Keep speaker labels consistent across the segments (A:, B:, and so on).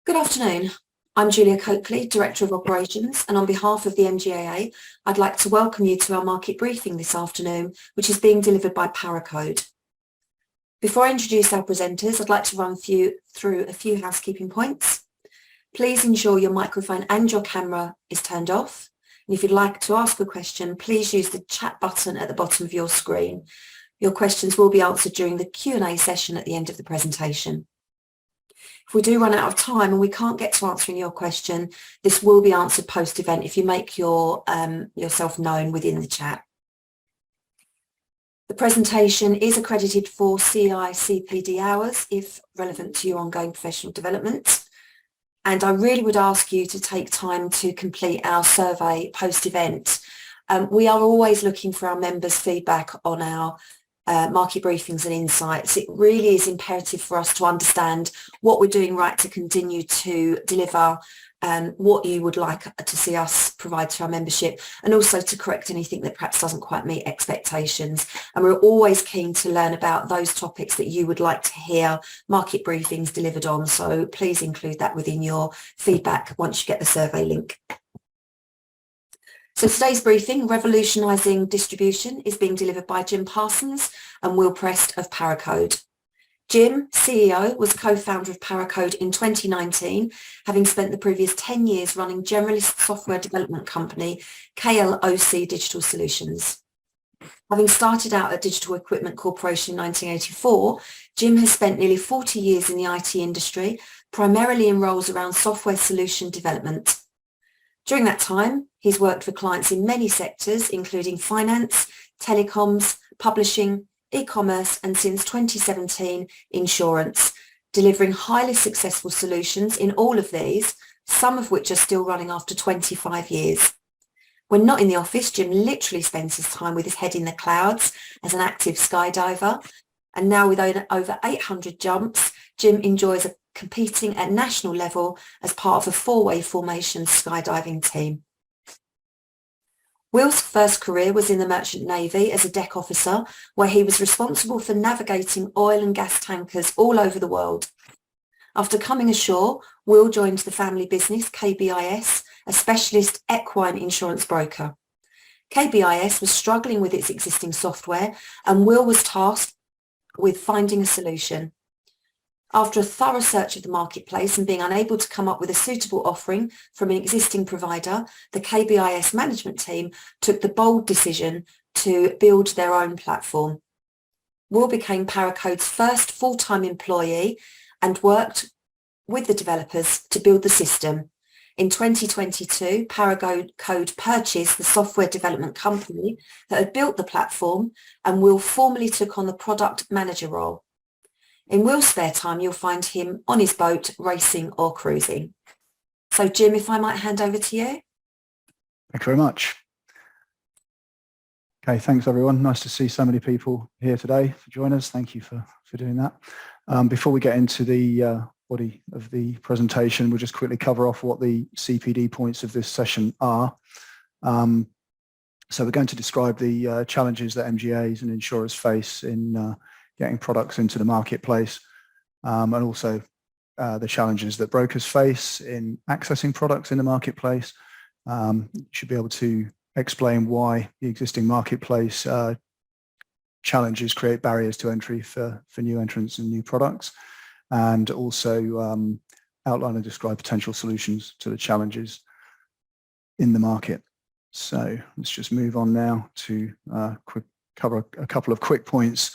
A: Good afternoon. I'm Julia Coakley, Director of Operations, and on behalf of the MGAA, I'd like to welcome you to our market briefing this afternoon, which is being delivered by Paracode. Before I introduce our presenters, I'd like to run through a few housekeeping points. Please ensure your microphone and your camera is turned off. And if you'd like to ask a question, please use the chat button at the bottom of your screen. Your questions will be answered during the Q&A session at the end of the presentation. If we do run out of time and we can't get to answering your question, this will be answered post-event if you make yourself known within the chat. The presentation is accredited for CI/CPD hours if relevant to your ongoing professional development. And I really would ask you to take time to complete our survey post-event. We are always looking for our members' feedback on our market briefings and insights. It really is imperative for us to understand what we're doing right to continue to deliver what you would like to see us provide to our membership, and also to correct anything that perhaps doesn't quite meet expectations. And we're always keen to learn about those topics that you would like to hear market briefings delivered on. So please include that within your feedback once you get the survey link. So today's briefing, Revolutionising Distribution, is being delivered by Jim Parsons and Will Prest of Paracode. Jim, CEO, was co-founder of Paracode in 2019, having spent the previous 10 years running generalist software development company KLOC Digital Solutions. Having started out at Digital Equipment Corporation in 1984, Jim has spent nearly 40 years in the IT industry, primarily in roles around software solution development. During that time, he's worked for clients in many sectors, including finance, telecoms, publishing, e-commerce, and since 2017, insurance, delivering highly successful solutions in all of these, some of which are still running after 25 years. When not in the office, Jim literally spends his time with his head in the clouds as an active skydiver. And now with over 800 jumps, Jim enjoys competing at national level as part of a four-way formation skydiving team. Will's first career was in the Merchant Navy as a deck officer, where he was responsible for navigating oil and gas tankers all over the world. After coming ashore, Will joined the family business KBIS, a specialist equine insurance broker. KBIS was struggling with its existing software, and Will was tasked with finding a solution. After a thorough search of the marketplace and being unable to come up with a suitable offering from an existing provider, the KBIS management team took the bold decision to build their own platform. Will became Paracode's first full-time employee and worked with the developers to build the system. In 2022, Paracode purchased the software development company that had built the platform, and Will formally took on the product manager role. In Will's spare time, you'll find him on his boat, racing or cruising. So Jim, if I might hand over to you.
B: Thank you very much. Okay, thanks everyone. Nice to see so many people here today for joining us. Thank you for doing that. Before we get into the body of the presentation, we'll just quickly cover off what the CPD points of this session are. So we're going to describe the challenges that MGAs and insurers face in getting products into the marketplace, and also the challenges that brokers face in accessing products in the marketplace. You should be able to explain why the existing marketplace challenges create barriers to entry for new entrants and new products, and also outline and describe potential solutions to the challenges in the market. So let's just move on now to cover a couple of quick points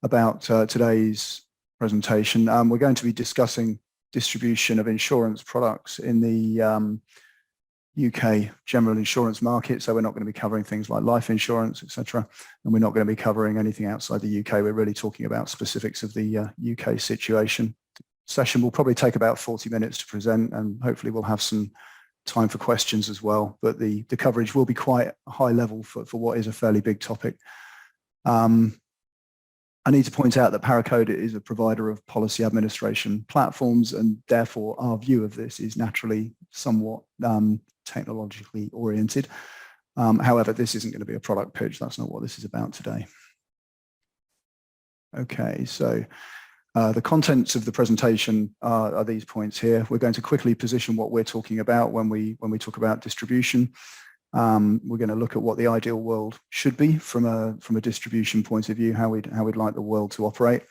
B: about today's presentation. We're going to be discussing distribution of insurance products in the UK general insurance market, so we're not going to be covering things like life insurance, etc., and we're not going to be covering anything outside the UK. We're really talking about specifics of the UK situation. The session will probably take about 40 minutes to present, and hopefully we'll have some time for questions as well, but the coverage will be quite high level for what is a fairly big topic. I need to point out that Paracode is a provider of policy administration platforms, and therefore our view of this is naturally somewhat technologically oriented. However, this isn't going to be a product pitch. That's not what this is about today. Okay, so The contents of the presentation are these points here. We're going to quickly position what we're talking about when we talk about distribution. We're going to look at what the ideal world should be from a distribution point of view, how we'd like the world to operate,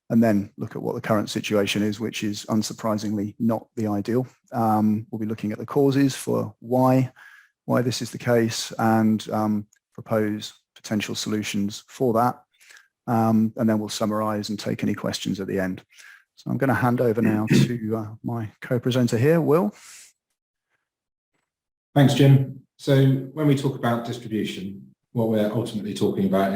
B: and then look at what the current situation is, which is unsurprisingly not the ideal. We'll be looking at the causes for why this is the case, and propose potential solutions for that. And then we'll summarize and take any questions at the end. So I'm going to hand over now to my co-presenter here, Will.
C: Thanks, Jim. So when we talk about distribution, what we're ultimately talking about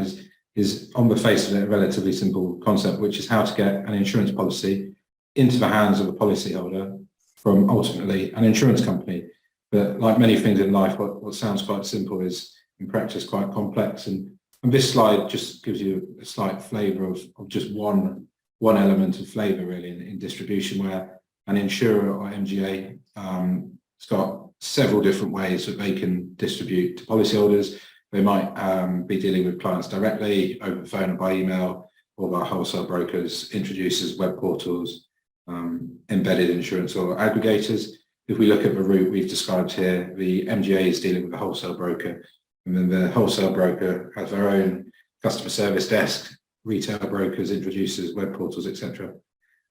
C: is on the face of it, a relatively simple concept, which is how to get an insurance policy into the hands of a policyholder from ultimately an insurance company. But like many things in life, what sounds quite simple is in practice quite complex. And this slide just gives you a slight flavour of just one element of flavour really in distribution, where an insurer or MGA has got several different ways that they can distribute to policyholders. They might be dealing with clients directly over the phone or by email, or by wholesale brokers, introducers, web portals, embedded insurance or aggregators. If we look at the route we've described here, the MGA is dealing with a wholesale broker, and then the wholesale broker has their own customer service desk, retail brokers, introducers, web portals, etc.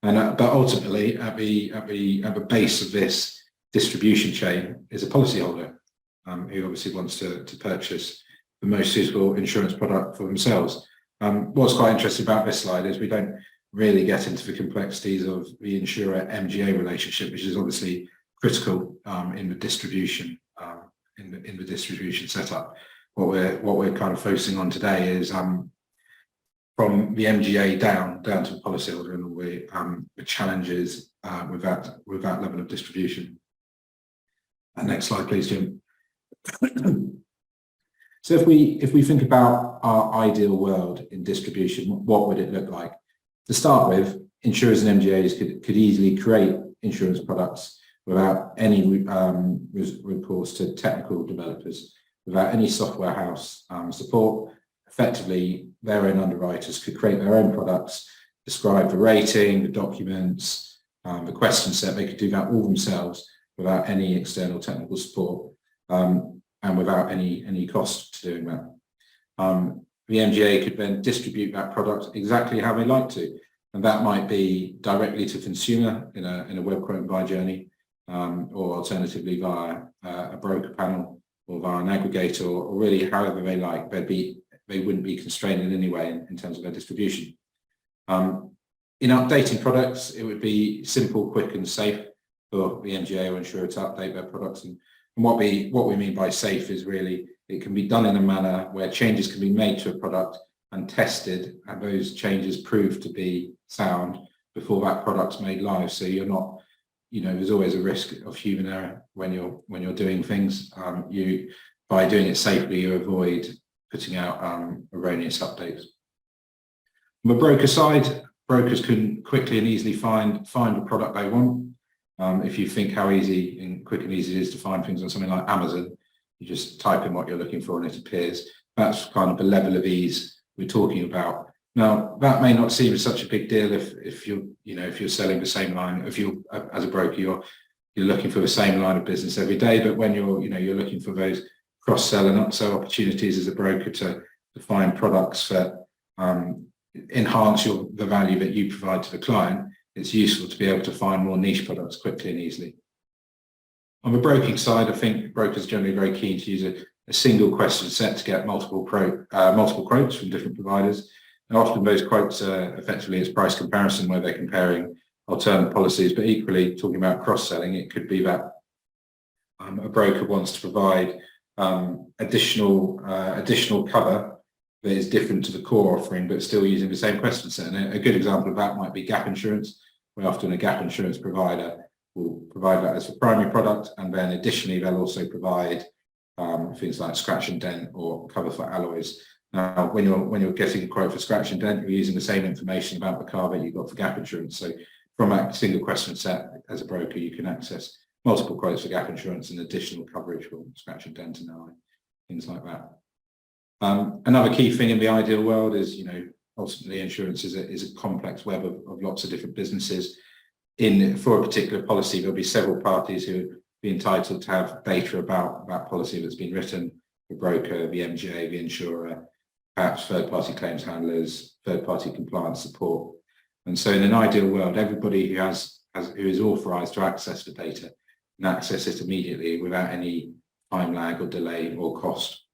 C: And but ultimately, at the base of this distribution chain is a policyholder who obviously wants to purchase the most suitable insurance product for themselves. What's quite interesting about this slide is we don't really get into the complexities of the insurer-MGA relationship, which is obviously critical in the distribution in the distribution setup. What we're kind of focusing on today is from the MGA down to the policyholder and all the challenges with that level of distribution. Next slide, please, Jim. So if we think about our ideal world in distribution, what would it look like? To start with, insurers and MGAs could easily create insurance products without any recourse to technical developers, without any software house support. Effectively, their own underwriters could create their own products, describe the rating, the documents, the question set. They could do that all themselves without any external technical support, and without any cost to doing that. The MGA could then distribute that product exactly how they like to, and that might be directly to consumer in a web quote and buy journey, or alternatively via a broker panel or via an aggregator, or really however they like. They wouldn't be constrained in any way in terms of their distribution. In updating products, it would be simple, quick and safe for the MGA or insurer to update their products. And what we mean by safe is really it can be done in a manner where changes can be made to a product and tested, and those changes prove to be sound before that product's made live. So you're not, there's always a risk of human error when you're doing things. By doing it safely, you avoid putting out erroneous updates. On the broker side, brokers can quickly and easily find the product they want. If you think how easy and quick and easy it is to find things on something like Amazon, you just type in what you're looking for and it appears. That's kind of the level of ease we're talking about. Now, that may not seem such a big deal if you're selling the same line. If you, as a broker, you're looking for the same line of business every day. But when you're looking for those cross-sell and upsell opportunities as a broker to find products that enhance the value that you provide to the client, it's useful to be able to find more niche products quickly and easily. On the broking side, I think brokers are generally very keen to use a single question set to get multiple quotes from different providers. And often those quotes are effectively it's price comparison, where they're comparing alternate policies, but equally talking about cross-selling, it could be that a broker wants to provide additional cover that is different to the core offering, but still using the same question set. And a good example of that might be gap insurance, where often a gap insurance provider will provide that as a primary product, and then additionally they'll also provide things like scratch and dent or cover for alloys. Now, when you're getting a quote for scratch and dent, you're using the same information about the car that you got for gap insurance. So from that single question set, as a broker, you can access multiple quotes for gap insurance and additional coverage for scratch and dent and alloy, things like that. Another key thing in the ideal world is, ultimately insurance is a complex web of lots of different businesses. For a particular policy, there'll be several parties who will be entitled to have data about that policy that's been written: the broker, the MGA, the insurer, perhaps third-party claims handlers, third-party compliance support. And so in an ideal world, everybody who is authorised to access the data can access it immediately without any time lag or delay or cost.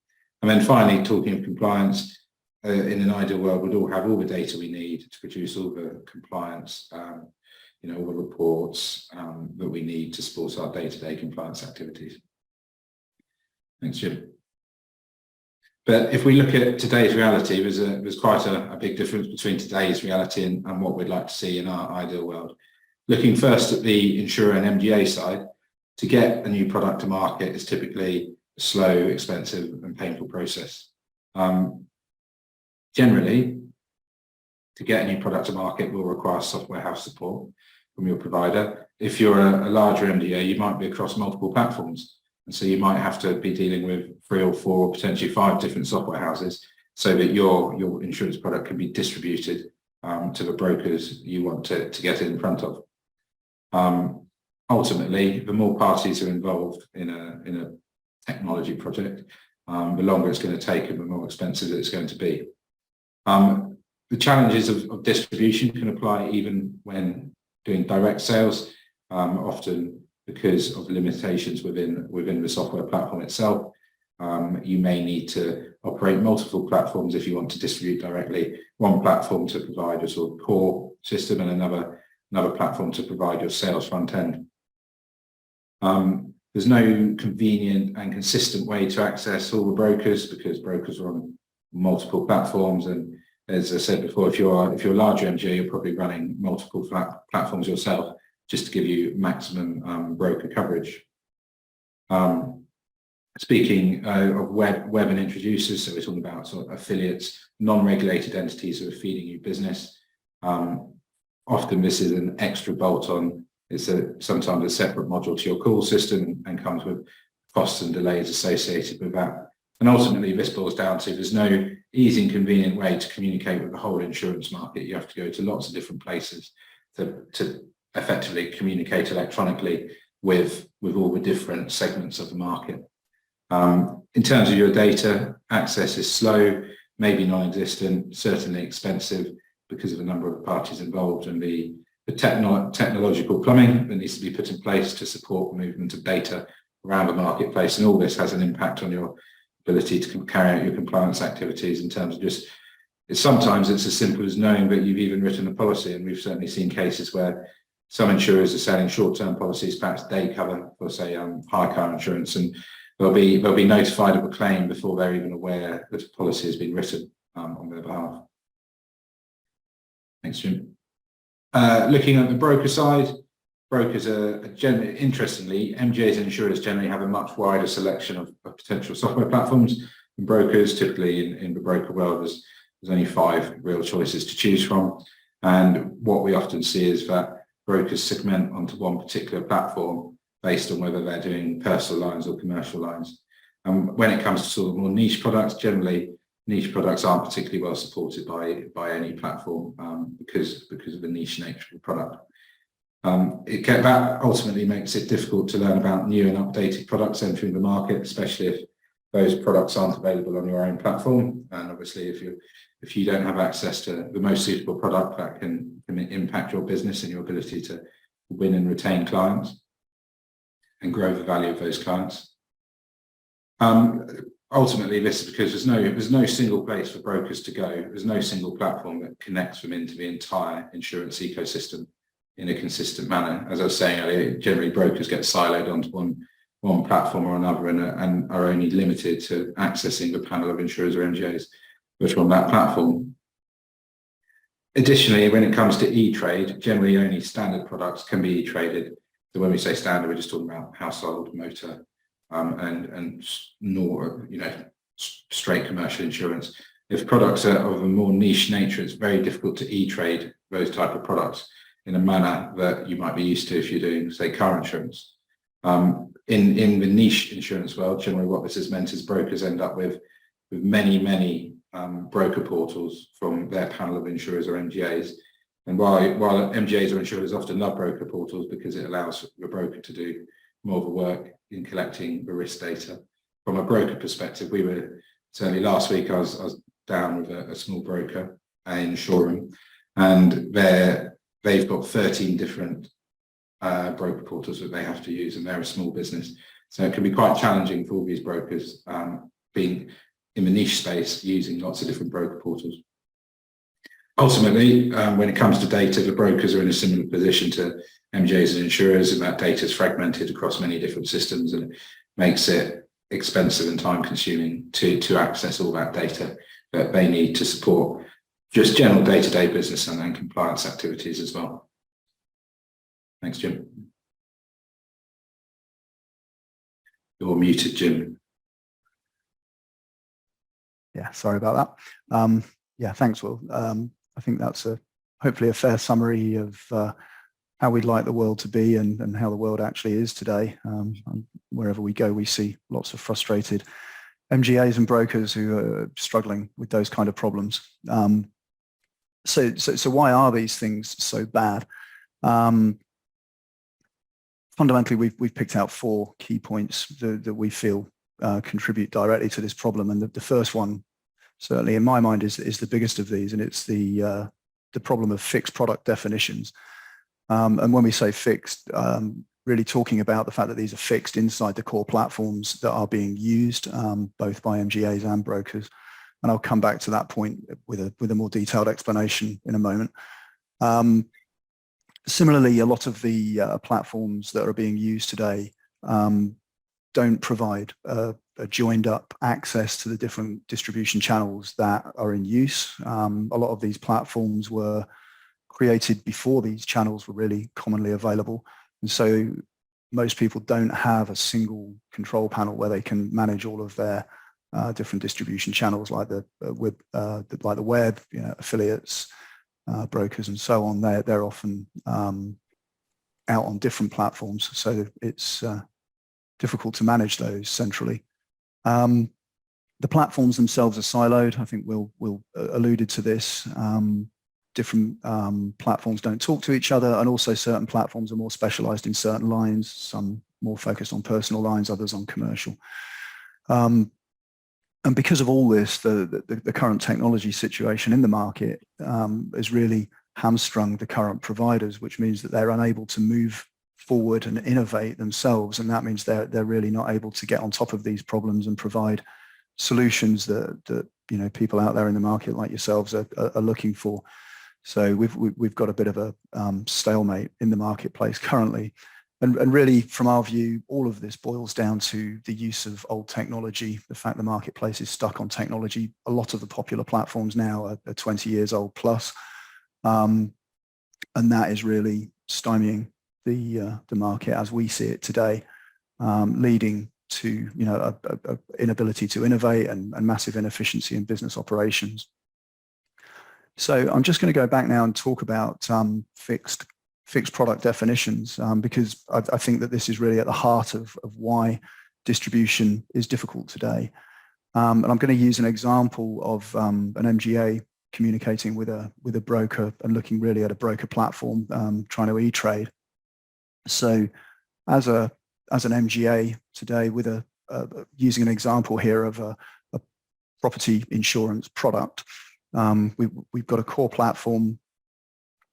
C: And then finally, talking of compliance, in an ideal world, we'd all have all the data we need to produce all the compliance, all the reports that we need to support our day-to-day compliance activities. Thanks, Jim. But if we look at today's reality, there's quite a big difference between today's reality and what we'd like to see in our ideal world. Looking first at the insurer and MGA side, to get a new product to market is typically a slow, expensive and painful process. Generally, to get a new product to market will require software house support from your provider. If you're a larger MGA, you might be across multiple platforms. And so you might have to be dealing with 3 or 4 or potentially 5 different software houses so that your insurance product can be distributed to the brokers you want to get it in front of. Ultimately, the more parties are involved in a technology project, the longer it's going to take and the more expensive it's going to be. The challenges of distribution can apply even when doing direct sales, often because of limitations within the software platform itself. You may need to operate multiple platforms if you want to distribute directly. One platform to provide your sort of core system and another platform to provide your sales front end. There's no convenient and consistent way to access all the brokers because brokers are on multiple platforms, and as I said before, if you're a larger MGA, you're probably running multiple platforms yourself just to give you maximum broker coverage. Speaking of web and introducers, so we're talking about sort of affiliates, non-regulated entities who are feeding you business. Often this is an extra bolt-on. It's sometimes a separate module to your call system and comes with costs and delays associated with that. And ultimately, this boils down to there's no easy and convenient way to communicate with the whole insurance market. You have to go to lots of different places to effectively communicate electronically with all the different segments of the market. In terms of your data, access is slow, maybe non-existent, certainly expensive because of the number of parties involved and the technological plumbing that needs to be put in place to support the movement of data around the marketplace. And all this has an impact on your ability to carry out your compliance activities in terms of sometimes it's as simple as knowing that you've even written a policy. And we've certainly seen cases where some insurers are selling short-term policies, perhaps day cover for, say, hire car insurance, and they'll be notified of a claim before they're even aware that a policy has been written on their behalf. Thanks, Jim. Looking at the broker side, brokers are generally, interestingly, MGAs and insurers generally have a much wider selection of potential software platforms than brokers. Typically in the broker world, there's only 5 real choices to choose from. And what we often see is that brokers segment onto one particular platform based on whether they're doing personal lines or commercial lines. And when it comes to sort of more niche products, generally niche products aren't particularly well supported by any platform because of the niche nature of the product. That ultimately makes it difficult to learn about new and updated products entering the market, especially if those products aren't available on your own platform. And obviously, if you don't have access to the most suitable product, that can impact your business and your ability to win and retain clients and grow the value of those clients. Ultimately, this is because there's no single place for brokers to go. There's no single platform that connects them into the entire insurance ecosystem in a consistent manner. As I was saying earlier, generally brokers get siloed onto one platform or another and are only limited to accessing the panel of insurers or MGAs which are on that platform. Additionally, when it comes to e-trade, generally only standard products can be e-traded. So when we say standard, we're just talking about household, motor, and straight commercial insurance. If products are of a more niche nature, it's very difficult to e-trade those type of products in a manner that you might be used to if you're doing, say, car insurance. In the niche insurance world, generally what this has meant is brokers end up with many broker portals from their panel of insurers or MGAs. And while MGAs or insurers often love broker portals because it allows the broker to do more of the work in collecting the risk data, from a broker perspective, we were certainly last week I was down with a small broker in Shoreham, and they've got 13 different broker portals that they have to use, and they're a small business. So it can be quite challenging for all these brokers being in the niche space using lots of different broker portals. Ultimately, when it comes to data, the brokers are in a similar position to MGAs and insurers, and that data is fragmented across many different systems, and it makes it expensive and time consuming to access all that data that they need to support just general day-to-day business and then compliance activities as well. Thanks, Jim. You're muted, Jim.
B: Yeah, sorry about that. Yeah, thanks, Will. I think that's hopefully a fair summary of how we'd like the world to be and how the world actually is today. And wherever we go, we see lots of frustrated MGAs and brokers who are struggling with those kind of problems. So why are these things so bad? Fundamentally, we've picked out 4 key points that we feel contribute directly to this problem. And the first one, certainly in my mind, is the biggest of these, and it's the problem of fixed product definitions. And when we say fixed, really talking about the fact that these are fixed inside the core platforms that are being used both by MGAs and brokers. And I'll come back to that point with a more detailed explanation in a moment. Similarly, a lot of the platforms that are being used today don't provide a joined up access to the different distribution channels that are in use. A lot of these platforms were created before these channels were really commonly available. And so most people don't have a single control panel where they can manage all of their different distribution channels like the web, affiliates, brokers and so on. They're often out on different platforms, so it's difficult to manage those centrally. The platforms themselves are siloed. I think Will alluded to this. Different platforms don't talk to each other, and also certain platforms are more specialized in certain lines, some more focused on personal lines, others on commercial. And because of all this, the current technology situation in the market has really hamstrung the current providers, which means that they're unable to move forward and innovate themselves, and that means they're really not able to get on top of these problems and provide solutions that people out there in the market like yourselves are looking for. So we've got a bit of a stalemate in the marketplace currently, and really from our view, all of this boils down to the use of old technology. The fact the marketplace is stuck on technology. A lot of the popular platforms now are 20 years old plus, and that is really stymieing the market as we see it today, leading to a inability to innovate and massive inefficiency in business operations. So I'm just going to go back now and talk about fixed product definitions, because I think that this is really at the heart of why distribution is difficult today. And I'm going to use an example of an MGA communicating with a broker and looking really at a broker platform trying to e-trade. So as an MGA today, with using an example here of a property insurance product, we've got a core platform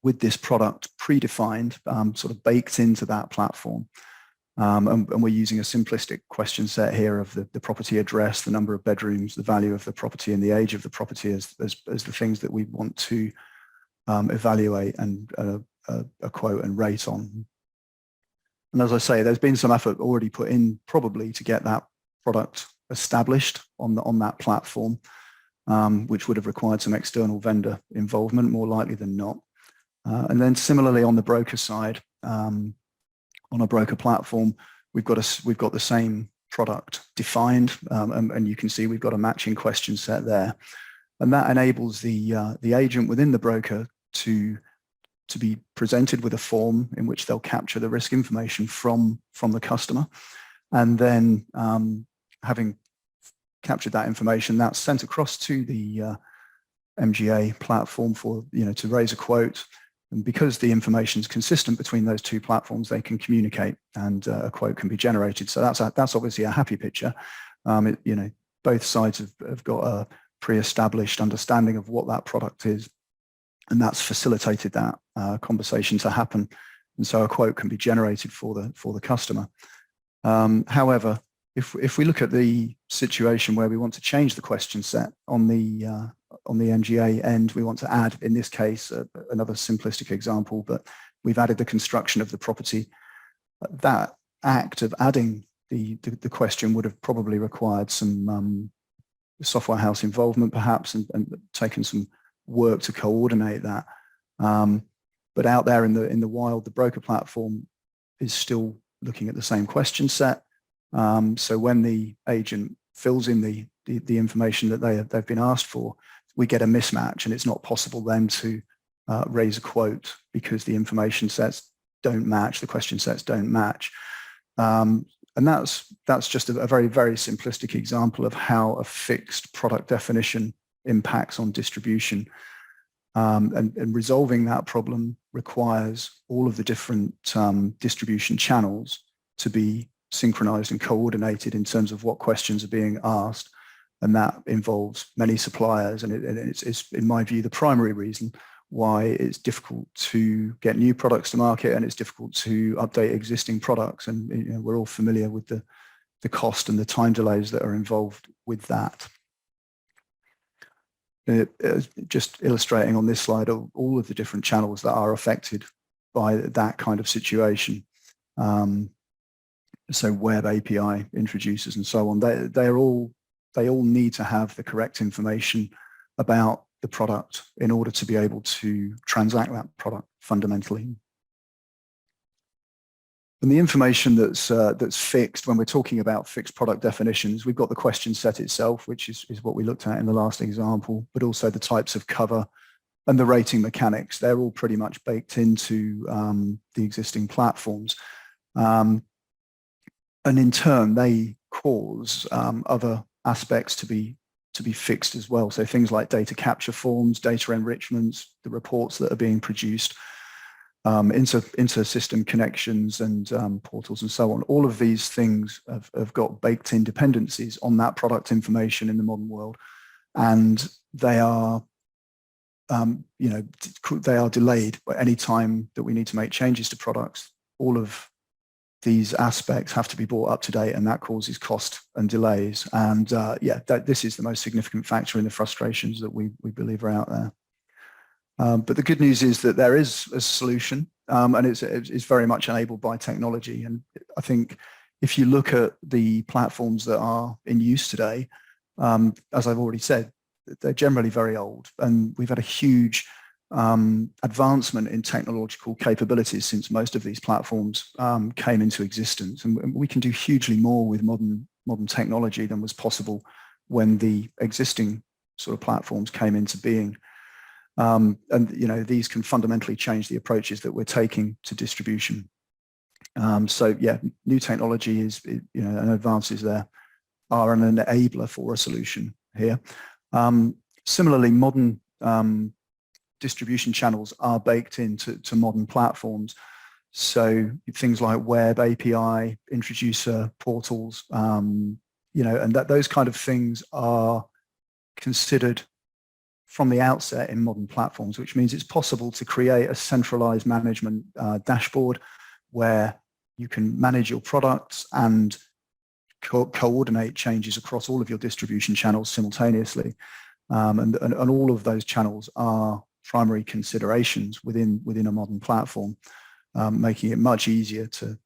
B: with this product predefined, sort of baked into that platform. And we're using a simplistic question set here of the property address, the number of bedrooms, the value of the property, and the age of the property as the things that we want to evaluate and a quote and rate on. And as I say, there's been some effort already put in probably to get that product established on that platform, which would have required some external vendor involvement, more likely than not. And then similarly on the broker side, on a broker platform, we've got the same product defined, and you can see we've got a matching question set there, and that enables the agent within the broker to be presented with a form in which they'll capture the risk information from the customer, and then having captured that information, that's sent across to the MGA platform for, to raise a quote. And because the information is consistent between those two platforms, they can communicate and a quote can be generated. So that's obviously a happy picture. Both sides have got a pre-established understanding of what that product is, and that's facilitated that conversation to happen. And so a quote can be generated for the customer. However, if we look at the situation where we want to change the question set on the MGA end, we want to add, in this case, another simplistic example, but we've added the construction of the property. That act of adding the question would have probably required some software house involvement, perhaps, and taken some work to coordinate that. But out there in the wild, the broker platform is still looking at the same question set. So when the agent fills in the information that they've been asked for, we get a mismatch, and it's not possible then to raise a quote because the information sets don't match, the question sets don't match. And that's just a very, very simplistic example of how a fixed product definition impacts on distribution. And resolving that problem requires all of the different distribution channels to be synchronized and coordinated in terms of what questions are being asked. And that involves many suppliers. And it's, in my view, the primary reason why it's difficult to get new products to market, and it's difficult to update existing products. And we're all familiar with the cost and the time delays that are involved with that. Just illustrating on this slide all of the different channels that are affected by that kind of situation. So web API introducers and so on, they all need to have the correct information about the product in order to be able to transact that product fundamentally. And the information that's fixed, when we're talking about fixed product definitions, we've got the question set itself, which is what we looked at in the last example, but also the types of cover and the rating mechanics. They're all pretty much baked into the existing platforms. And in turn, they cause other aspects to be fixed as well. So things like data capture forms, data enrichments, the reports that are being produced, inter-system connections and portals and so on. All of these things have got baked-in dependencies on that product information in the modern world, and they are, they are delayed at any time that we need to make changes to products. All of these aspects have to be brought up to date, and that causes cost and delays. And this is the most significant factor in the frustrations that we believe are out there. But the good news is that there is a solution, and it's very much enabled by technology. And I think if you look at the platforms that are in use today, as I've already said, they're generally very old, and we've had a huge advancement in technological capabilities since most of these platforms came into existence. And we can do hugely more with modern technology than was possible when the existing sort of platforms came into being. And these can fundamentally change the approaches that we're taking to distribution. So new technology is, and advances there are an enabler for a solution here. Similarly, modern distribution channels are baked into modern platforms. So things like web API, introducer portals, and those kind of things are considered from the outset in modern platforms, which means it's possible to create a centralized management dashboard where you can manage your products and coordinate changes across all of your distribution channels simultaneously. And all of those channels are primary considerations within a modern platform, making it much easier to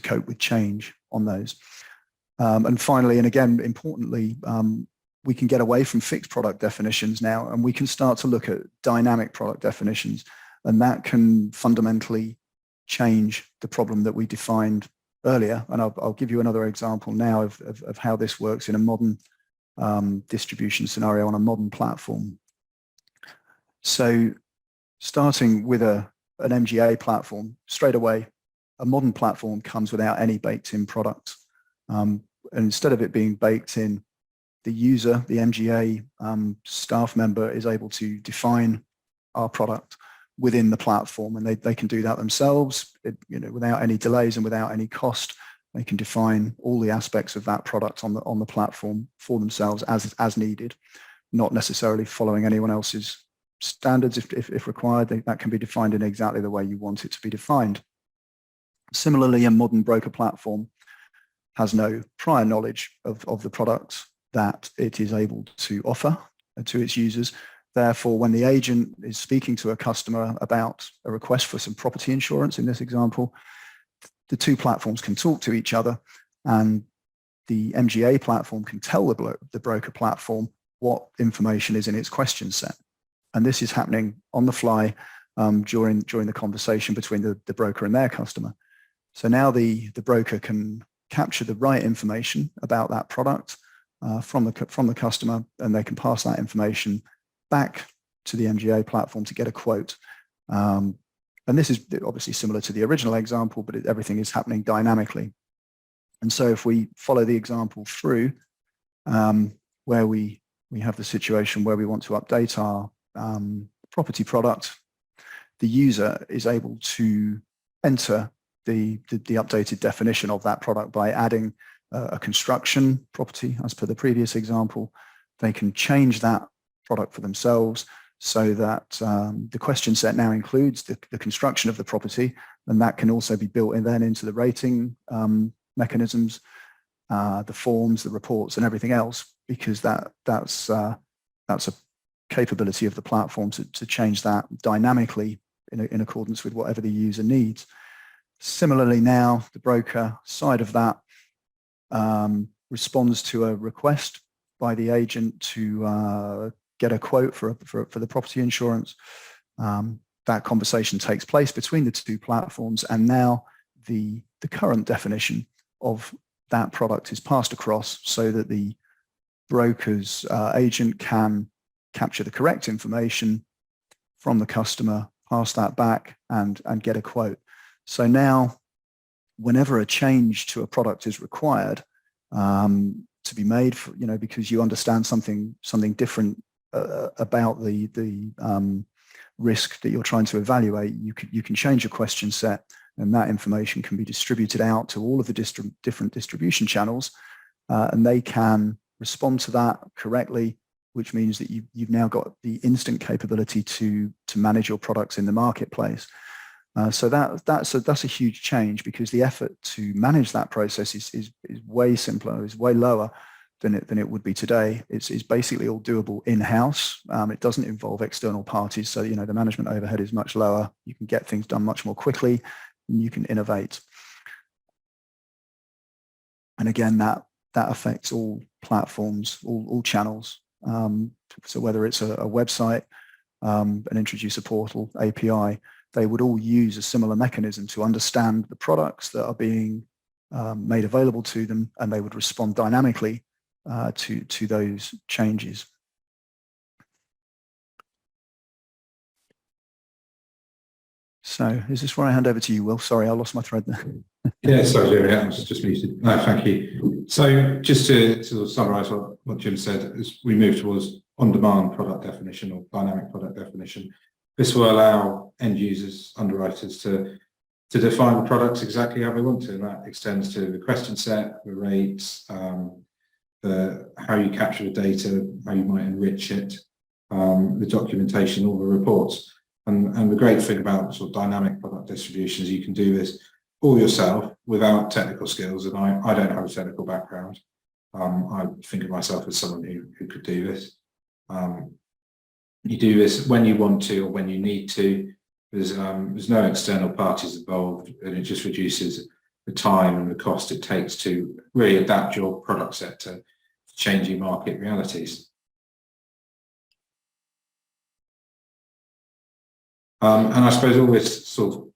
B: cope with change on those. And finally, and again, importantly, we can get away from fixed product definitions now, and we can start to look at dynamic product definitions, and that can fundamentally change the problem that we defined earlier. And I'll give you another example now of how this works in a modern distribution scenario on a modern platform. So starting with an MGA platform, straight away, a modern platform comes without any baked-in products. And instead of it being baked in user, the MGA staff member, is able to define our product within the platform, and they can do that themselves, without any delays and without any cost. They can define all the aspects of that product on the platform for themselves as needed, not necessarily following anyone else's standards if required. That can be defined in exactly the way you want it to be defined. Similarly, a modern broker platform has no prior knowledge of the products that it is able to offer to its users. Therefore, when the agent is speaking to a customer about a request for some property insurance, in this example, the two platforms can talk to each other, and the MGA platform can tell the broker platform what information is in its question set. And this is happening on the fly during the conversation between the broker and their customer. So now the broker can capture the right information about that product from the customer, and they can pass that information back to the MGA platform to get a quote. And this is obviously similar to the original example, but everything is happening dynamically. And so if we follow the example through, where we have the situation where we want to update our property product, the user is able to enter the updated definition of that product by adding a construction property as per the previous example. They can change that product for themselves so that the question set now includes the construction of the property, and that can also be built in then into the rating mechanisms, the forms, the reports, and everything else, because that's a capability of the platform to change that dynamically in accordance with whatever the user needs. Similarly, now the broker side of that responds to a request by the agent to get a quote for the property insurance. That conversation takes place between the two platforms, and now the current definition of that product is passed across so that the broker's agent can capture the correct information from the customer, pass that back, and get a quote. So now, whenever a change to a product is required to be made, because you understand something different about the risk that you're trying to evaluate, you can change your question set, and that information can be distributed out to all of the different distribution channels, and they can respond to that correctly, which means that you've now got the instant capability to manage your products in the marketplace. So that's a huge change, because the effort to manage that process is way simpler, is way lower than it would be today. It's basically all doable in-house. It doesn't involve external parties, so the management overhead is much lower. You can get things done much more quickly, and you can innovate. And again, that affects all platforms, all channels. So whether it's a website, an introducer portal, API, they would all use a similar mechanism to understand the products that are being made available to them, and they would respond dynamically to those changes. So is this where I hand over to you, Will? Sorry, I lost my thread there.
C: Yeah, sorry, Jeremy, I was just muted. No, thank you. So just to sort of summarise what Jim said, as we move towards on-demand product definition or dynamic product definition, this will allow end users, underwriters to define the products exactly how they want to, and that extends to the question set, the rates, how you capture the data, how you might enrich it, the documentation, all the reports. And the great thing about sort of dynamic product distribution is you can do this all yourself without technical skills, and I don't have a technical background. I think of myself as someone who could do this. You do this when you want to or when you need to. There's no external parties involved, and it just reduces the time and the cost it takes to really adapt your product set to changing market realities. And I suppose all this sort of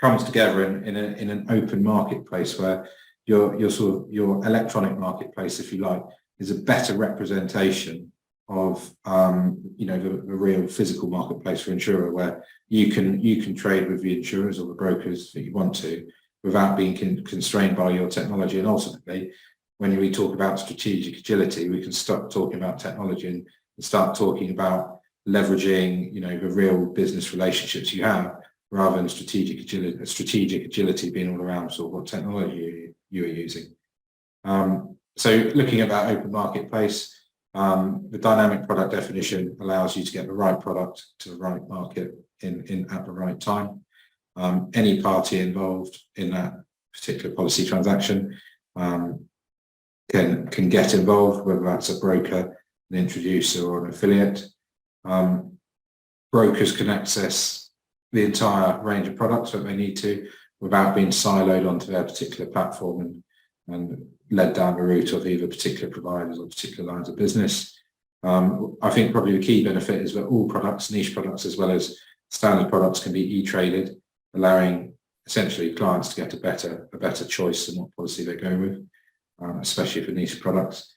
C: comes together in an open marketplace where your electronic marketplace, if you like, is a better representation of the real physical marketplace for insurer, where you can trade with the insurers or the brokers that you want to without being constrained by your technology, and ultimately when we talk about strategic agility, we can stop talking about technology and start talking about leveraging, the real business relationships you have, rather than strategic agility being all around sort of what technology you are using. So looking at that open marketplace, the dynamic product definition allows you to get the right product to the right market in at the right time. Any party involved in that particular policy transaction can get involved, whether that's a broker, an introducer, or an affiliate. Brokers can access the entire range of products that they need to without being siloed onto their particular platform and led down the route of either particular providers or particular lines of business. I think probably the key benefit is that all products, niche products as well as standard products, can be e-traded, allowing essentially clients to get a better choice in what policy they're going with, especially for niche products.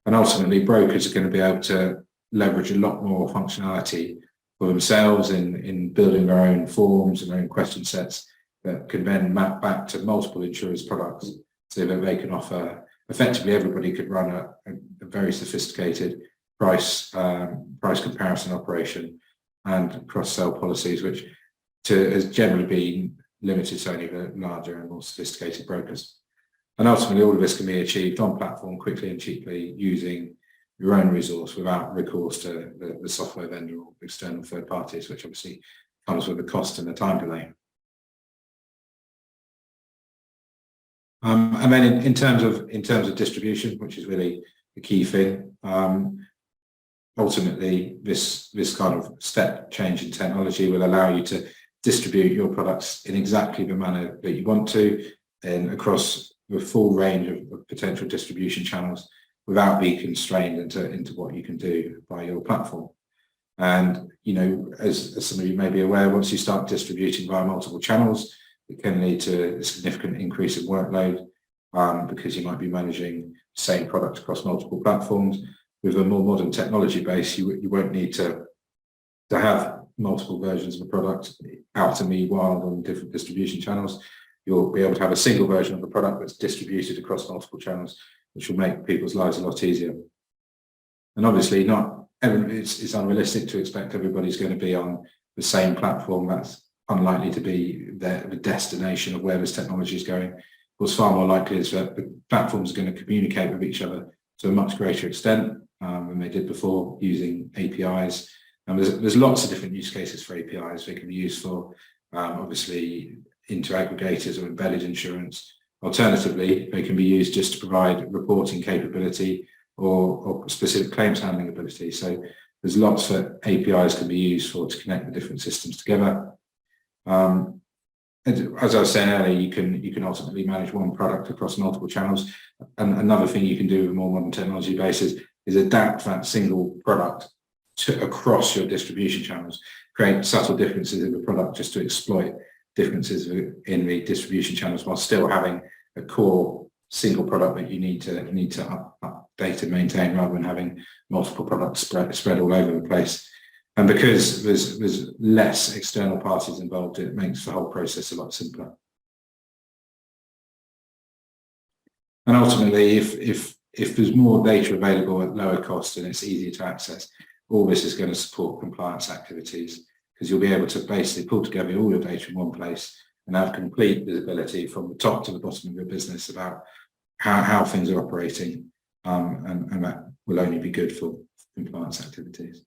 C: And ultimately, brokers are going to be able to leverage a lot more functionality for themselves in building their own forms and their own question sets that can then map back to multiple insurers' products, so that they can offer, effectively everybody could run a very sophisticated price comparison operation and cross-sell policies, which has generally been limited to only the larger and more sophisticated brokers. And ultimately, all of this can be achieved on platform quickly and cheaply using your own resource without recourse to the software vendor or external third parties, which obviously comes with a cost and a time delay. And then in terms of distribution, which is really the key thing, ultimately this kind of step change in technology will allow you to distribute your products in exactly the manner that you want to, and across the full range of potential distribution channels without being constrained into what you can do by your platform. And as some of you may be aware, once you start distributing via multiple channels, it can lead to a significant increase in workload, because you might be managing the same product across multiple platforms. With a more modern technology base, you won't need to have multiple versions of the product out in the wild on different distribution channels. You'll be able to have a single version of the product that's distributed across multiple channels, which will make people's lives a lot easier. And obviously, it's unrealistic to expect everybody's going to be on the same platform. That's unlikely to be the destination of where this technology is going. What's far more likely is that the platforms are going to communicate with each other to a much greater extent than they did before, using APIs. And there's lots of different use cases for APIs. They can be used for obviously interaggregators or embedded insurance. Alternatively, they can be used just to provide reporting capability or specific claims handling ability. So there's lots that APIs can be used for to connect the different systems together. And as I was saying earlier, you can ultimately manage one product across multiple channels. And another thing you can do with a more modern technology basis is adapt that single product across your distribution channels, create subtle differences in the product just to exploit differences in the distribution channels while still having a core single product that you need to update and maintain, rather than having multiple products spread all over the place. And because there's less external parties involved, it makes the whole process a lot simpler. And ultimately, if there's more data available at lower cost and it's easier to access, all this is going to support compliance activities, because you'll be able to basically pull together all your data in one place and have complete visibility from the top to the bottom of your business about how things are operating, and that will only be good for compliance activities.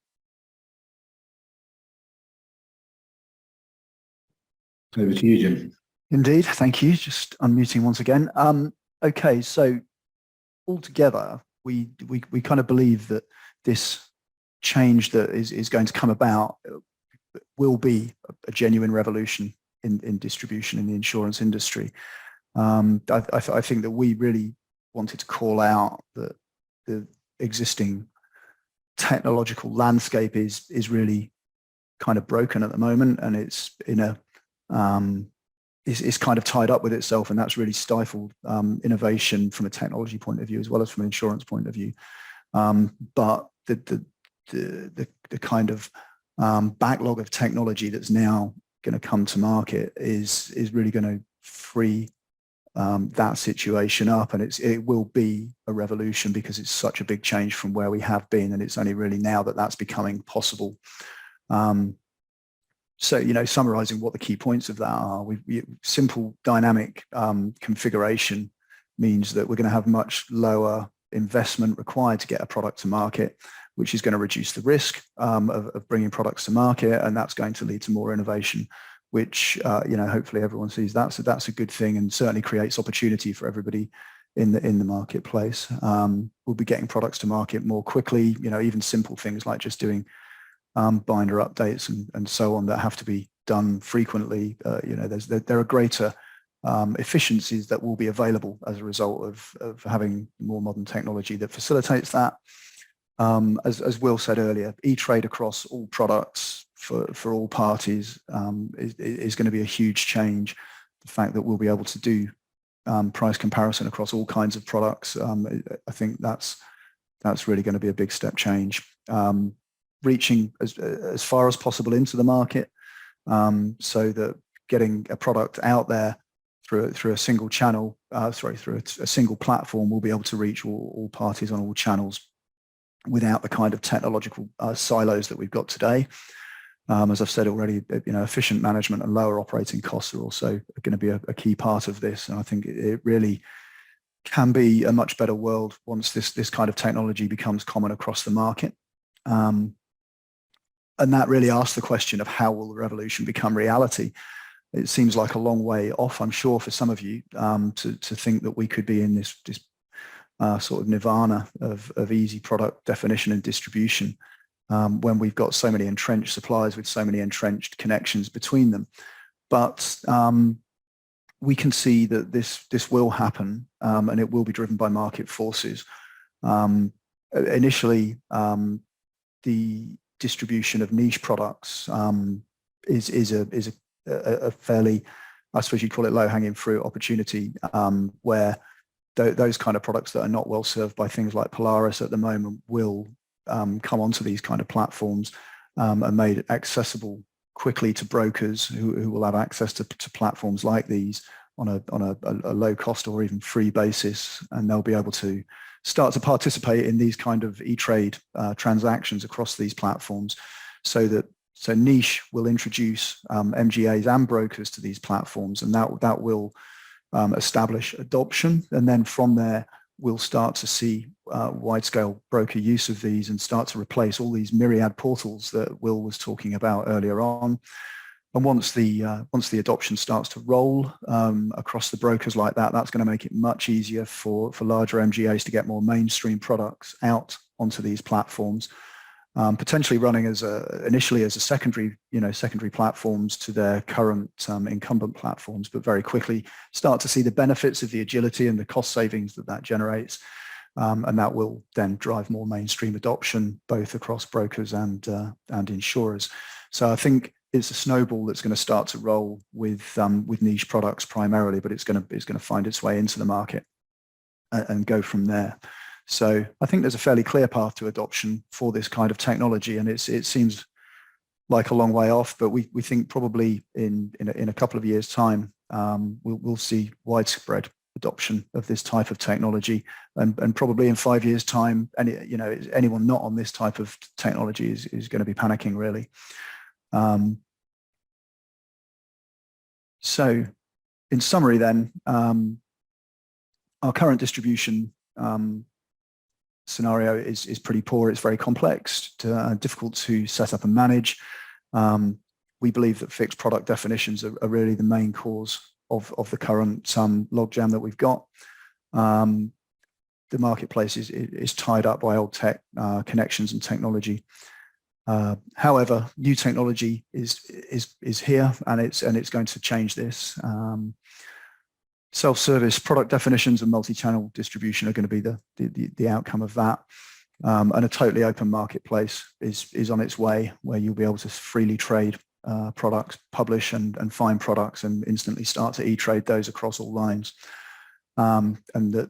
C: Over to you, Jim.
B: Indeed, thank you. Just unmuting once again. Okay, so altogether, we kind of believe that this change that is going to come about will be a genuine revolution in distribution in the insurance industry. I think that we really wanted to call out that the existing technological landscape is really kind of broken at the moment, and it's in a is kind of tied up with itself, and that's really stifled innovation from a technology point of view as well as from an insurance point of view. But the kind of backlog of technology that's now going to come to market is really going to free that situation up, and it will be a revolution because it's such a big change from where we have been, and it's only really now that that's becoming possible. So, summarizing what the key points of that are, simple dynamic configuration means that we're going to have much lower investment required to get a product to market, which is going to reduce the risk of bringing products to market, and that's going to lead to more innovation, which hopefully everyone sees that's a good thing, and certainly creates opportunity for everybody in the marketplace. We'll be getting products to market more quickly. Even simple things like just doing binder updates and so on that have to be done frequently. There are greater efficiencies that will be available as a result of having more modern technology that facilitates that. As Will said earlier, e-trade across all products for all parties is going to be a huge change. The fact that we'll be able to do price comparison across all kinds of products, I think that's really going to be a big step change. Reaching as far as possible into the market, so that getting a product out there through a single channel, through a single platform, we'll be able to reach all parties on all channels without the kind of technological silos that we've got today. As I've said already, efficient management and lower operating costs are also going to be a key part of this, and I think it really can be a much better world once this kind of technology becomes common across the market. And that really asks the question of how will the revolution become reality? It seems like a long way off, I'm sure, for some of you, to think that we could be in this sort of nirvana of easy product definition and distribution, when we've got so many entrenched suppliers with so many entrenched connections between them. But we can see that this will happen, and it will be driven by market forces. Initially, the distribution of niche products is a fairly, I suppose you'd call it, low-hanging fruit opportunity, where those kind of products that are not well served by things like Polaris at the moment will come onto these kind of platforms, and made accessible quickly to brokers who will have access to platforms like these on a low cost or even free basis, and they'll be able to start to participate in these kind of e-trade transactions across these platforms. So niche will introduce MGAs and brokers to these platforms, and that will establish adoption, and then from there we'll start to see wide-scale broker use of these and start to replace all these myriad portals that Will was talking about earlier on. And once the adoption starts to roll across the brokers like that, that's going to make it much easier for larger MGAs to get more mainstream products out onto these platforms, potentially running initially as a secondary platforms to their current incumbent platforms, but very quickly start to see the benefits of the agility and the cost savings that generates, and that will then drive more mainstream adoption both across brokers and insurers. So I think it's a snowball that's going to start to roll with niche products primarily, but it's going to find its way into the market and go from there. So I think there's a fairly clear path to adoption for this kind of technology, and it seems like a long way off, but we think probably in a couple of years' time we'll see widespread adoption of this type of technology, and probably in 5 years' time, anyone not on this type of technology is going to be panicking, really. So in summary then, our current distribution scenario is pretty poor. It's very complex, difficult to set up and manage. We believe that fixed product definitions are really the main cause of the current logjam that we've got. The marketplace is tied up by old tech connections and technology. However, new technology is here, and it's going to change this. Self-service product definitions and multi-channel distribution are going to be the outcome of that. And a totally open marketplace is on its way, where you'll be able to freely trade products, publish and find products, and instantly start to e-trade those across all lines. And that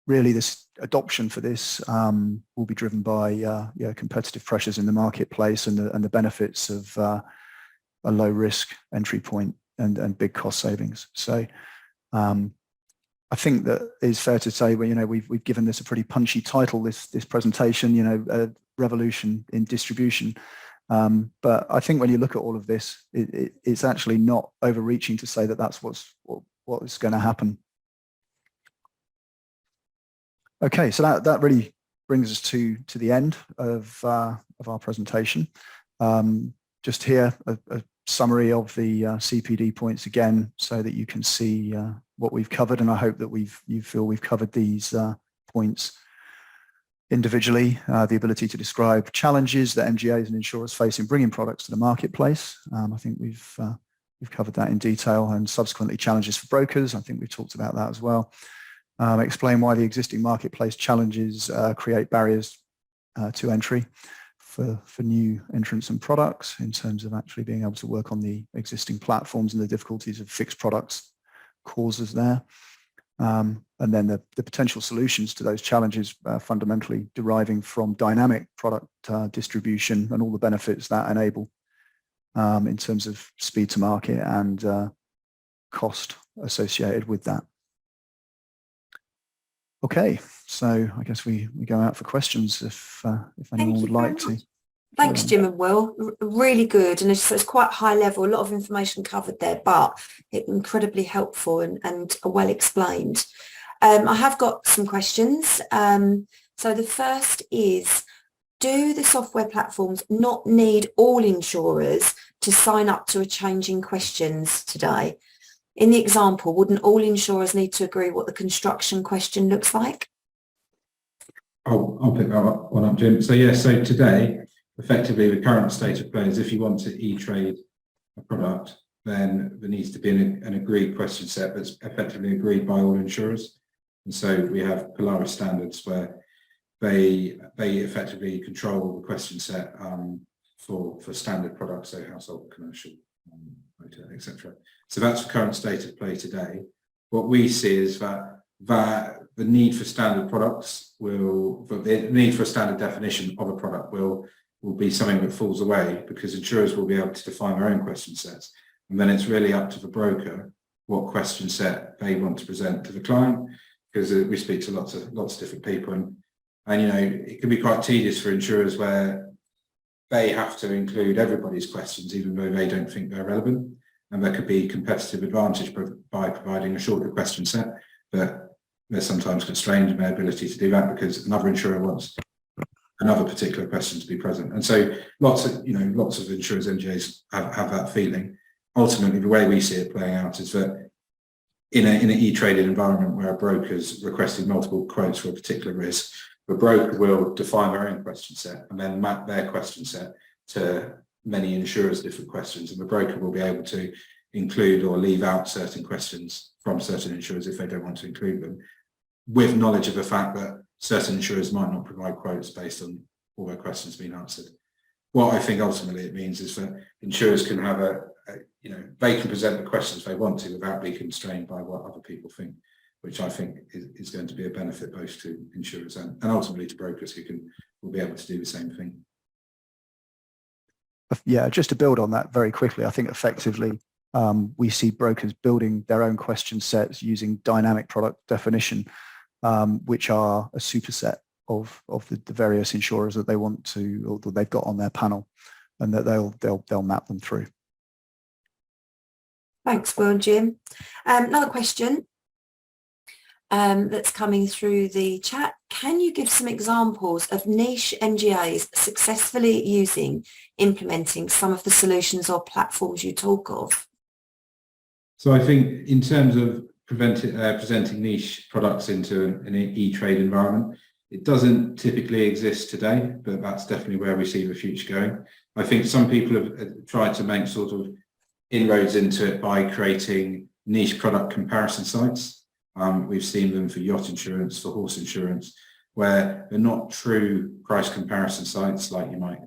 B: really this adoption for this will be driven by competitive pressures in the marketplace and the benefits of a low risk entry point and big cost savings. So I think that is fair to say. Well, we've given this a pretty punchy title, this presentation. A revolution in distribution. But I think when you look at all of this, it's actually not overreaching to say that that's what is going to happen. Okay, so that really brings us to the end of our presentation. Just here a summary of the CPD points again, so that you can see what we've covered, and I hope that you feel we've covered these points individually. The ability to describe challenges that MGAs and insurers face in bringing products to the marketplace. I think we've covered that in detail, and subsequently challenges for brokers. I think we've talked about that as well. Explain why the existing marketplace challenges create barriers to entry for new entrants and products, in terms of actually being able to work on the existing platforms, and the difficulties of fixed products causes there. And then the potential solutions to those challenges fundamentally deriving from dynamic product distribution and all the benefits that enable in terms of speed to market and cost associated with that. Okay, so I guess we go out for questions if anyone would like to.
A: Thanks, Jim and Will. Really good, and it's quite high level, a lot of information covered there, but incredibly helpful and well explained. I have got some questions. So the first is, do the software platforms not need all insurers to sign up to a change in questions today? In the example, wouldn't all insurers need to agree what the construction question looks like?
C: I'll pick that one up, Jim. So yeah, so today, effectively the current state of play is, if you want to e-trade a product, then there needs to be an agreed question set that's effectively agreed by all insurers. And so we have Polaris standards where they effectively control the question set for standard products, so household, commercial, motor, etc. So that's the current state of play today. What we see is that the need for standard products the need for a standard definition of a product will be something that falls away, because insurers will be able to define their own question sets. And then it's really up to the broker what question set they want to present to the client, because we speak to lots of different people, and it can be quite tedious for insurers where they have to include everybody's questions even though they don't think they're relevant, and there could be competitive advantage by providing a shorter question set, but they're sometimes constrained in their ability to do that because another insurer wants another particular question to be present. And so lots of insurers, MGAs have that feeling. Ultimately, the way we see it playing out is that in an e-traded environment where a broker's requesting multiple quotes for a particular risk, the broker will define their own question set and then map their question set to many insurers' different questions, and the broker will be able to include or leave out certain questions from certain insurers if they don't want to include them, with knowledge of the fact that certain insurers might not provide quotes based on all their questions being answered. What I think ultimately it means is that insurers can have they can present the questions they want to without being constrained by what other people think, which I think is going to be a benefit both to insurers and ultimately to brokers who will be able to do the same thing.
B: Yeah, just to build on that very quickly, I think effectively we see brokers building their own question sets using dynamic product definition, which are a superset of the various insurers that they want to, or that they've got on their panel, and that they'll map them through.
A: Thanks, Will and Jim. Another question that's coming through the chat. Can you give some examples of niche MGAs successfully implementing some of the solutions or platforms you talk of?
C: So I think in terms of presenting niche products into an e-trade environment, it doesn't typically exist today, but that's definitely where we see the future going. I think some people have tried to make sort of inroads into it by creating niche product comparison sites. We've seen them for yacht insurance, for horse insurance, where they're not true price comparison sites like you might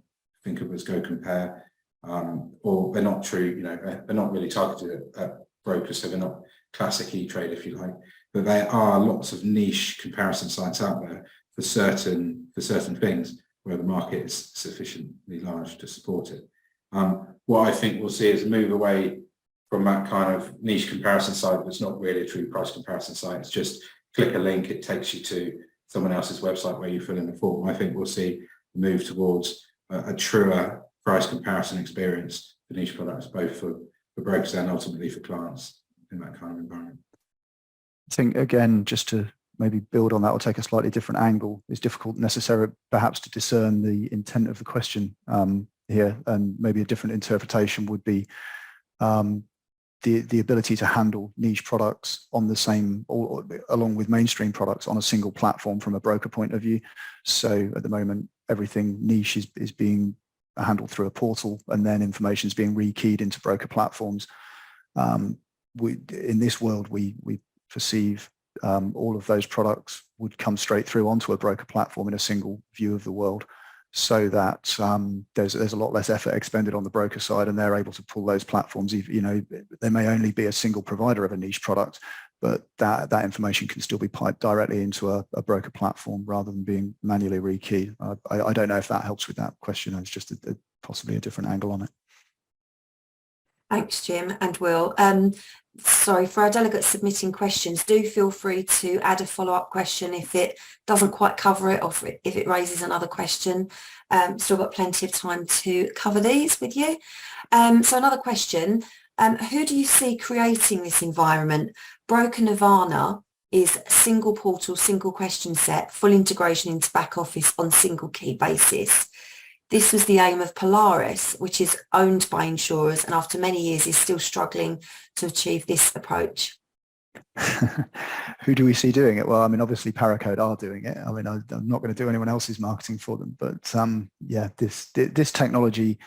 C: think of as Go Compare, or they're not true, they're not really targeted at brokers, so they're not classic e-trade, if you like, but there are lots of niche comparison sites out there for certain things where the market is sufficiently large to support it. What I think we'll see is a move away from that kind of niche comparison site, that's not really a true price comparison site. It's just click a link, it takes you to someone else's website where you fill in the form. I think we'll see a move towards a truer price comparison experience for niche products, both for brokers and ultimately for clients in that kind of environment.
B: I think, again, just to maybe build on that or take a slightly different angle, it's difficult necessarily perhaps to discern the intent of the question here, and maybe a different interpretation would be the ability to handle niche products on the same, or along with mainstream products on a single platform from a broker point of view. So at the moment, everything niche is being handled through a portal, and then information is being rekeyed into broker platforms. In this world, we perceive all of those products would come straight through onto a broker platform in a single view of the world, so that there's a lot less effort expended on the broker side, and they're able to pull those platforms. You know, there may only be a single provider of a niche product, but that information can still be piped directly into a broker platform rather than being manually rekeyed. I don't know if that helps with that question. It's just possibly a different angle on it.
A: Thanks, Jim and Will. Sorry, for our delegates submitting questions, do feel free to add a follow-up question if it doesn't quite cover it, or if it raises another question. Still got plenty of time to cover these with you. So another question, who do you see creating this environment? Broker Nirvana is single portal, single question set, full integration into back office on single key basis. This was the aim of Polaris, which is owned by Insurers, and after many years is still struggling to achieve this approach.
B: Who do we see doing it? Well, I mean, obviously Paracode are doing it. I mean, I'm not going to do anyone else's marketing for them, but yeah, this technology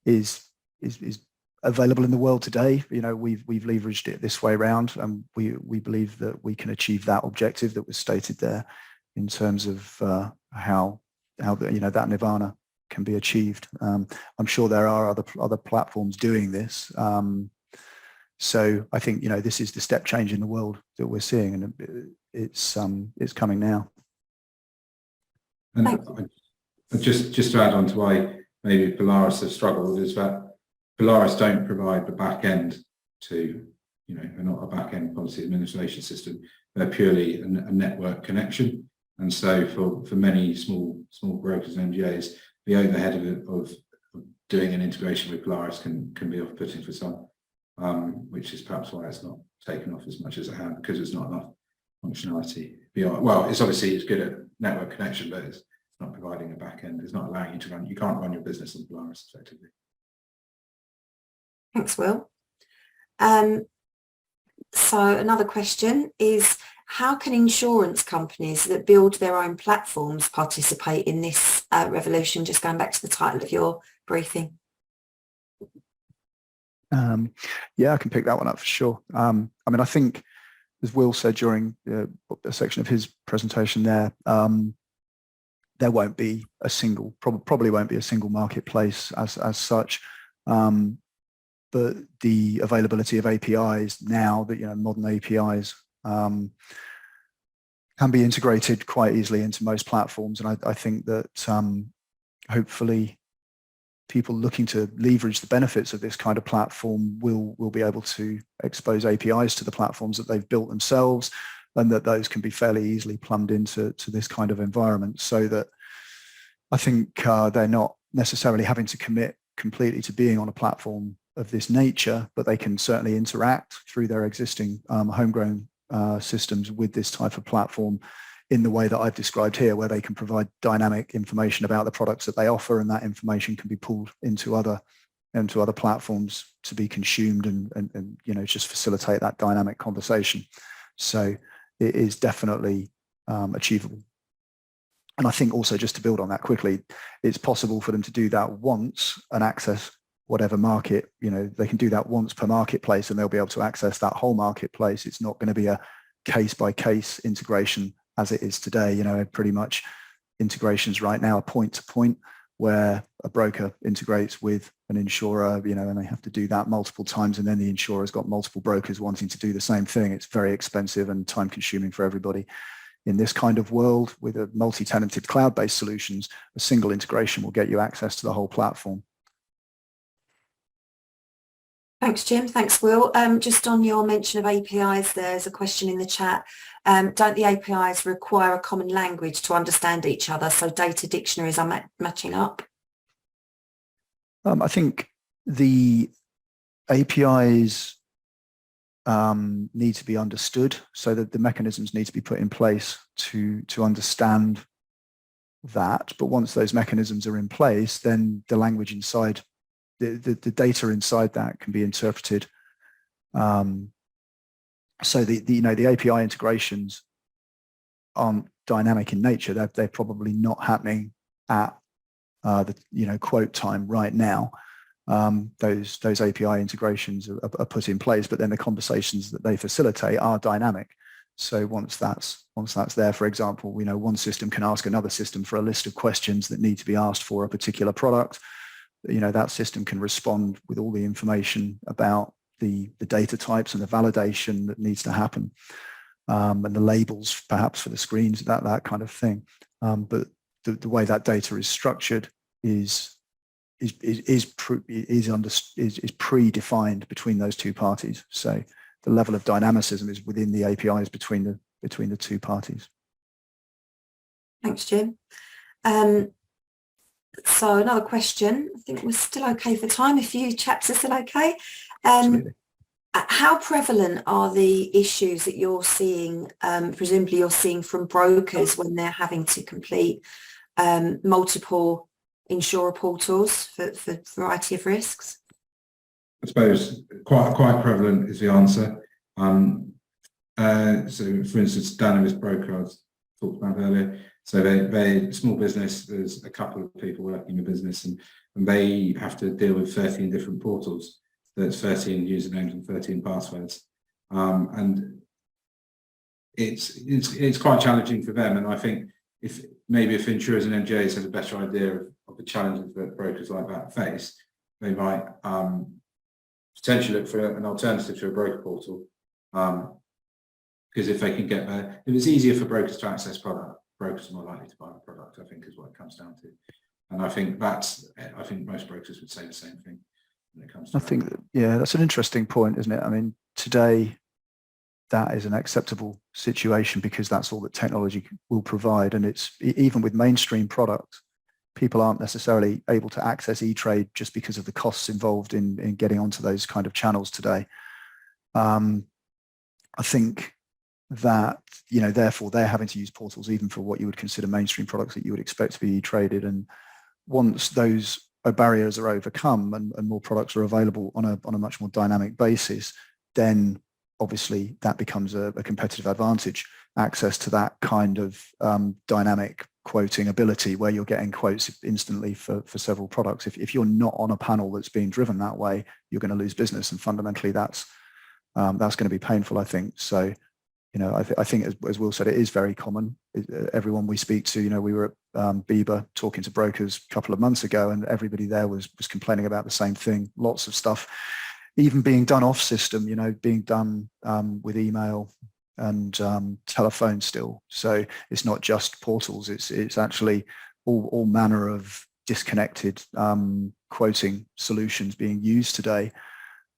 B: is available in the world today. You know, we've leveraged it this way around, and we believe that we can achieve that objective that was stated there in terms of how you know, that nirvana can be achieved. I'm sure there are other platforms doing this. So I think, you know, this is the step change in the world that we're seeing, and it's coming now.
C: And just to add on to why maybe Polaris has struggled, is that Polaris don't provide the back end to, you know, they're not a back end policy administration system. They're purely a network connection. And so for many small brokers and MGAs, the overhead of doing an integration with Polaris can be off-putting for some, which is perhaps why it's not taken off as much as it had, because there's not enough functionality beyond. Well, it's good at network connection, but it's not providing a back end. It's not allowing you to run. You can't run your business on Polaris effectively.
A: Thanks, Will. So another question is, how can insurance companies that build their own platforms participate in this revolution? Just going back to the title of your briefing.
B: Yeah, I can pick that one up for sure. I mean, I think, as Will said during a section of his presentation there won't be a single, probably won't be a single marketplace as such. But the availability of APIs now, that, you know, modern APIs can be integrated quite easily into most platforms, and I think that hopefully people looking to leverage the benefits of this kind of platform will be able to expose APIs to the platforms that they've built themselves, and that those can be fairly easily plumbed into this kind of environment, so that I think they're not necessarily having to commit completely to being on a platform of this nature, but they can certainly interact through their existing homegrown systems with this type of platform in the way that I've described here, where they can provide dynamic information about the products that they offer, and that information can be pulled into other platforms to be consumed, and you know, just facilitate that dynamic conversation. So it is definitely achievable. And I think also, just to build on that quickly, it's possible for them to do that once and access whatever market, you know, they can do that once per marketplace, and they'll be able to access that whole marketplace. It's not going to be a case-by-case integration as it is today. You know, pretty much integrations right now are point-to-point, where a broker integrates with an insurer, you know, and they have to do that multiple times, and then the insurer's got multiple brokers wanting to do the same thing. It's very expensive and time-consuming for everybody. In this kind of world, with a multi-tenanted cloud-based solutions, a single integration will get you access to the whole platform.
A: Thanks, Jim. Thanks, Will. Just on your mention of APIs, there's a question in the chat. Don't the APIs require a common language to understand each other, so data dictionaries are matching up?
B: I think the APIs need to be understood, so that the mechanisms need to be put in place to understand that. But once those mechanisms are in place, then the language inside, the data inside that can be interpreted. So the API integrations aren't dynamic in nature. They're probably not happening at the quote time right now. Those API integrations are put in place, but then the conversations that they facilitate are dynamic. So once that's there, for example, one system can ask another system for a list of questions that need to be asked for a particular product. That system can respond with all the information about the data types and the validation that needs to happen, and the labels perhaps for the screens, that kind of thing. But the way that data is structured is predefined between those two parties. So the level of dynamicism is within the APIs between the two parties.
A: Thanks, Jim. So another question. I think we're still okay for time. If you chaps are still okay.
B: Absolutely.
A: How prevalent are the issues that you're seeing, presumably you're seeing from brokers when they're having to complete multiple insurer portals for a variety of risks?
C: I suppose quite prevalent is the answer. So for instance, Dynamics Broker I was talked about earlier. So they small business, there's a couple of people working in the business, and they have to deal with 13 different portals. There's 13 usernames and 13 passwords. And it's quite challenging for them. And I think if insurers and MGAs had a better idea of the challenges that brokers like that face, they might potentially look for an alternative to a broker portal. Because if they can get there, if it's easier for brokers to access product, brokers are more likely to buy the product, I think is what it comes down to. And I think most brokers would say the same thing when it comes to
B: that's an interesting point, isn't it? I mean, today that is an acceptable situation because that's all that technology will provide. And it's even with mainstream products, people aren't necessarily able to access e-trade just because of the costs involved in getting onto those kind of channels today. I think that, therefore they're having to use portals even for what you would consider mainstream products that you would expect to be traded. And once those barriers are overcome and more products are available on a much more dynamic basis, then obviously that becomes a competitive advantage, access to that kind of dynamic quoting ability where you're getting quotes instantly for several products. If you're not on a panel that's being driven that way, you're going to lose business, and fundamentally that's going to be painful, I think. So I think as Will said, it is very common. Everyone we speak to, we were at Bieber talking to brokers a couple of months ago, and everybody there was complaining about the same thing. Lots of stuff even being done off system, being done with email and telephone still. So it's not just portals, it's actually all manner of disconnected quoting solutions being used today,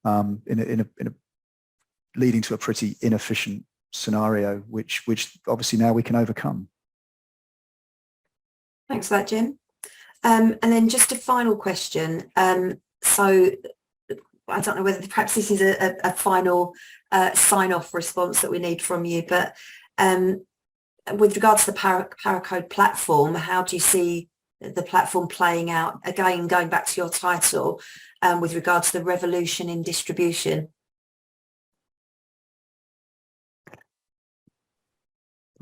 B: in a leading to a pretty inefficient scenario, which obviously now we can overcome.
A: Thanks for that, Jim. And then just a final question. So I don't know whether perhaps this is a final sign-off response that we need from you, but with regards to the Paracode platform, how do you see the platform playing out? Again, going back to your title, with regards to the revolution in distribution.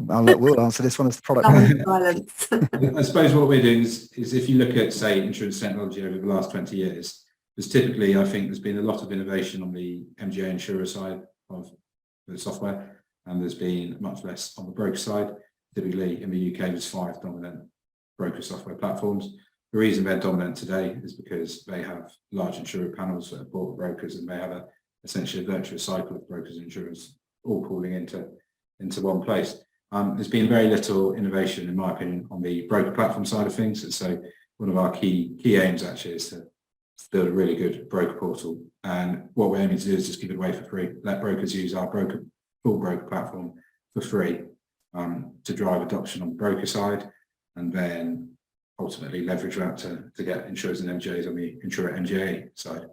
B: I'll let Will answer this one as the product.
C: I suppose what we're doing is if you look at, say, insurance technology over the last 20 years, there's typically, I think there's been a lot of innovation on the MGA insurer side of the software, and there's been much less on the broker side. Typically in the UK, there's 5 dominant broker software platforms. The reason they're dominant today is because they have large insurer panels that have bought brokers, and they have essentially a virtuous cycle of brokers and insurers all pooling into one place. There's been very little innovation, in my opinion, on the broker platform side of things. And so one of our key aims actually is to to build a really good broker portal. And what we're aiming to do is just give it away for free. Let brokers use our full broker platform for free to drive adoption on the broker side, and then ultimately leverage that to get insurers and MGAs on the insurer MGA side.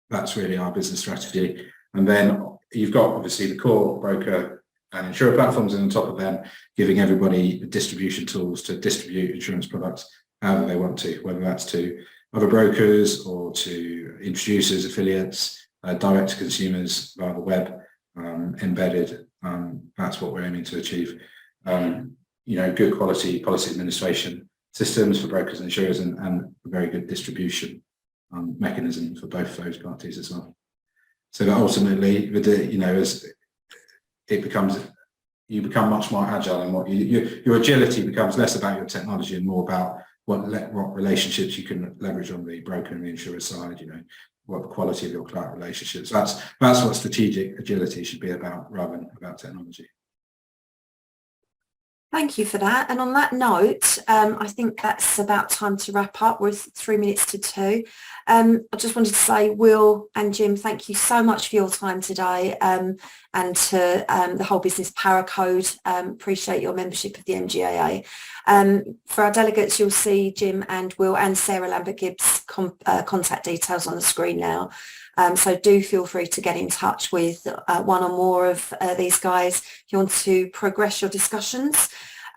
C: That's really our business strategy. And then you've got obviously the core broker and insurer platforms, and on top of them, giving everybody distribution tools to distribute insurance products however they want to, whether that's to other brokers or to introducers, affiliates, direct to consumers via the web, embedded. That's what we're aiming to achieve. Good quality policy administration systems for brokers and insurers, and a very good distribution mechanism for both those parties as well. So that ultimately, as it becomes, you become much more agile, and your agility becomes less about your technology and more about what relationships you can leverage on the broker and the insurer side. What the quality of your client relationships. That's what strategic agility should be about, rather than about technology.
A: Thank you for that. And on that note, I think that's about time to wrap up. We're 3 minutes to 2. I just wanted to say, Will and Jim, thank you so much for your time today, and to the whole business Paracode. Appreciate your membership of the MGAA. For our delegates, you'll see Jim and Will and Sarah Lambert-Gibbs' contact details on the screen now. So do feel free to get in touch with one or more of these guys if you want to progress your discussions.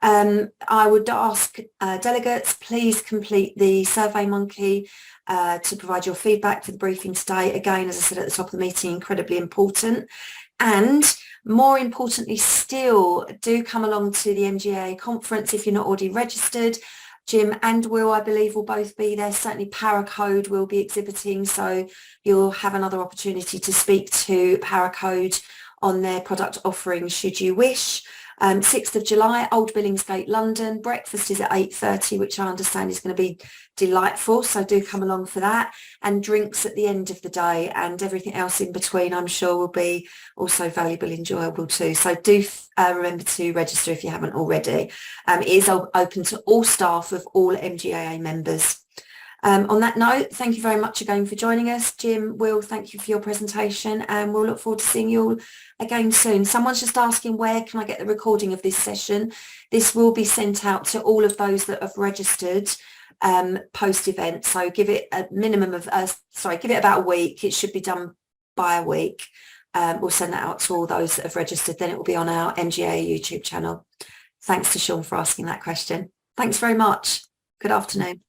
A: I would ask delegates, please complete the SurveyMonkey to provide your feedback for the briefing today. Again, as I said at the top of the meeting, incredibly important. And more importantly still, do come along to the MGA conference if you're not already registered. Jim and Will, I believe, will both be there. Certainly Paracode will be exhibiting, so you'll have another opportunity to speak to Paracode on their product offering should you wish. 6th of July, Old Billingsgate, London. Breakfast is at 8:30, which I understand is going to be delightful, so do come along for that. And drinks at the end of the day, and everything else in between, I'm sure, will be also valuable, enjoyable too. So do remember to register if you haven't already. It is open to all staff of all MGAA members. On that note, thank you very much again for joining us. Jim, Will, thank you for your presentation, and we'll look forward to seeing you all again soon. Someone's just asking, where can I get the recording of this session? This will be sent out to all of those that have registered post-event, so give it a minimum of, give it about a week. It should be done by a week. We'll send that out to all those that have registered, then it will be on our MGA YouTube channel. Thanks to Sean for asking that question. Thanks very much. Good afternoon.